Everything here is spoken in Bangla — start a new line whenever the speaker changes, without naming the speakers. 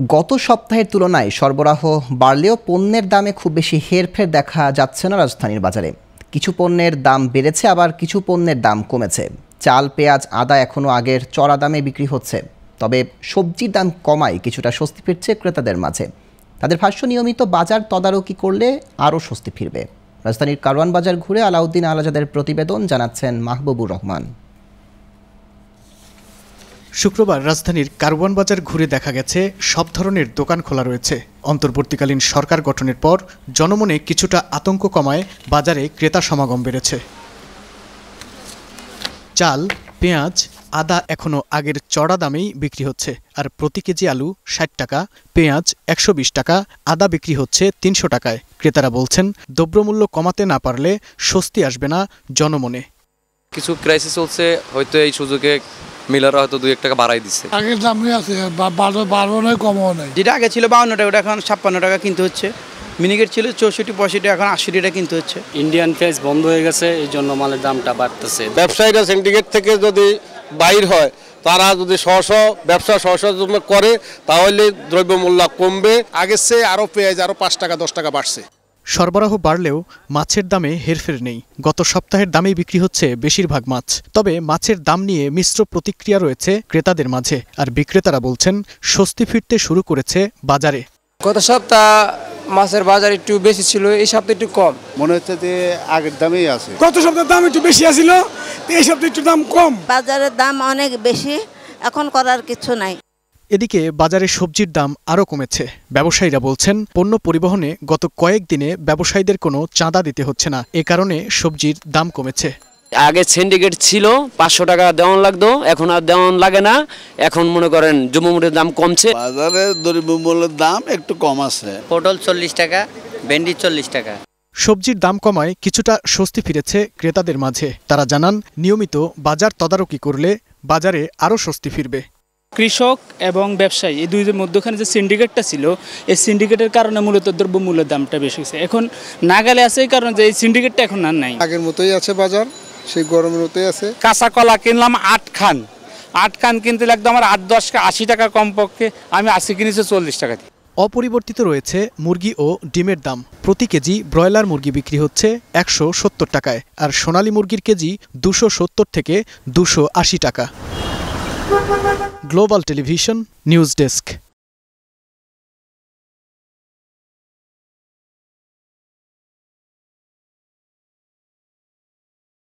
গত সপ্তাহের তুলনায় সরবরাহ বাড়লেও পণ্যের দামে খুব বেশি হেরফের দেখা যাচ্ছে না রাজধানীর বাজারে। কিছু পণ্যের দাম বেড়েছে, আবার কিছু পণ্যের দাম কমেছে। চাল, পেঁয়াজ, আদা এখনও আগের চড়া দামে বিক্রি হচ্ছে। তবে সবজির দাম কমায় কিছুটা স্বস্তি ফিরছে ক্রেতাদের মাঝে। তাদের ভাষ্য, নিয়মিত বাজার তদারকি করলে আরও স্বস্তি ফিরবে। রাজধানীর কারওয়ান বাজার ঘুরে আলাউদ্দিন আলাজাদের প্রতিবেদন, জানাচ্ছেন মাহবুবুর রহমান।
শুক্রবার রাজধানীর কারওয়ান বাজার ঘুরে দেখা গেছে সব ধরনের দোকান খোলা রয়েছে। অন্তর্বর্তীকালীন সরকার গঠনের পর জনমনে কিছুটা আতঙ্ক কমায় বাজারে ক্রেতা সমাগম বেড়েছে। চাল, পেঁয়াজ, আদা এখনও আগের চড়া দামেই বিক্রি হচ্ছে, আর প্রতি কেজি আলু ৬০ টাকা, পেঁয়াজ ১২০ টাকা, আদা বিক্রি হচ্ছে ৩০০ টাকায়। ক্রেতারা বলছেন, দ্রব্যমূল্য কমাতে না পারলে স্বস্তি আসবে না জনমনে।
কিছু ক্রাইসিস চলছে, হয়তো এই সুযোগে মিলাররা হয়তো ২-১ টাকা বাড়াই দিচ্ছে।
আগের দামই আছে, বাড়বো নয়, কমও নয়।
যেটা আগে ছিল ৫২ টাকা, ওটা এখন ৫৬ টাকা কিনতে হচ্ছে। মিনিকেট ছিল ৬৪-৬৫, এখন ৮০ টাকা কিনতে হচ্ছে।
ইন্ডিয়ান প্রাইস বন্ধ হয়ে গেছে, এই জন্য মালের দামটা বাড়তেছে।
ব্যবসায়ীরা সিন্ডিকেট থেকে যদি বাইর হয়, তারা যদি ব্যবসা করে, তাহলে দ্রব্যমূল্য কমবে।
আগের চেয়ে আরও পেঁয়াজ আরও ৫ টাকা ১০ টাকা বাড়ছে।
সরবরাহ বাড়লেও মাছের দামে হেরফের নেই। গত সপ্তাহের দামেই বিক্রি হচ্ছে বেশিরভাগ মাছ। তবে মাছের দাম নিয়ে মিশ্র প্রতিক্রিয়া রয়েছে ক্রেতাদের মাঝে, আর বিক্রেতারা বলছেন স্বস্তি ফিরতে শুরু করেছে বাজারে।
গত সপ্তাহ মাছের বাজার একটু বেশি ছিল, এই সপ্তাহে একটু কম।
মনে হচ্ছে যে আগের দামেই আছে।
গত সপ্তাহের দাম একটু বেশি আছিল, এই সপ্তাহে একটু দাম কম।
বাজারের দাম অনেক বেশি, এখন করার কিছু নাই।
এদিকে বাজারে সবজির দাম আরও কমেছে। ব্যবসায়ীরা বলছেন, পণ্য পরিবহনে গত কয়েকদিনে ব্যবসায়ীদের কোনো চাঁদা দিতে হচ্ছে না, এ কারণে সবজির দাম কমেছে।
আগে সিন্ডিকেট ছিল ৫০০ টাকা দেওয়ান লাগতো, এখন আর দেওয়ান লাগে না। এখন মনে করেন দ্রব্যমূল্যের দাম কমছে।
বাজারে দ্রব্যমূল্যের দাম একটু কম আছে।
পটল ৪০ টাকা, ভেন্ডি ৪০ টাকা।
সবজির দাম কমায় কিছুটা স্বস্তি ফিরেছে ক্রেতাদের মাঝে। তারা জানান, নিয়মিত বাজার তদারকি করলে বাজারে আরও স্বস্তি ফিরবে।
কৃষক এবং ব্যবসায়ী এই দুইদের মধ্যখানে যে সিন্ডিকেটটা ছিল, এই সিন্ডিকেটের কারণে মূলত দ্রব্যমূল্যের দামটা বেশি হয়েছে। এখন নাগালে আছে, এই কারণে যে এই সিন্ডিকেটটা এখন আর নাই।
আগের মতোই আছে বাজার, সেই গরমের মতোই আছে।
কাঁচা কলা কিনলাম ৮ খান কিনতে লাগতো আমার ৮-১০ ৮০ টাকা কমপক্ষে, আমি ৮০ কিনেছি ৪০ টাকা দিয়ে।
অপরিবর্তিত রয়েছে মুরগি ও ডিমের দাম। প্রতি কেজি ব্রয়লার মুরগি বিক্রি হচ্ছে ১৭০ টাকায়, আর সোনালী মুরগির কেজি ২৭০ থেকে ২৮০ টাকা। Global television news desk.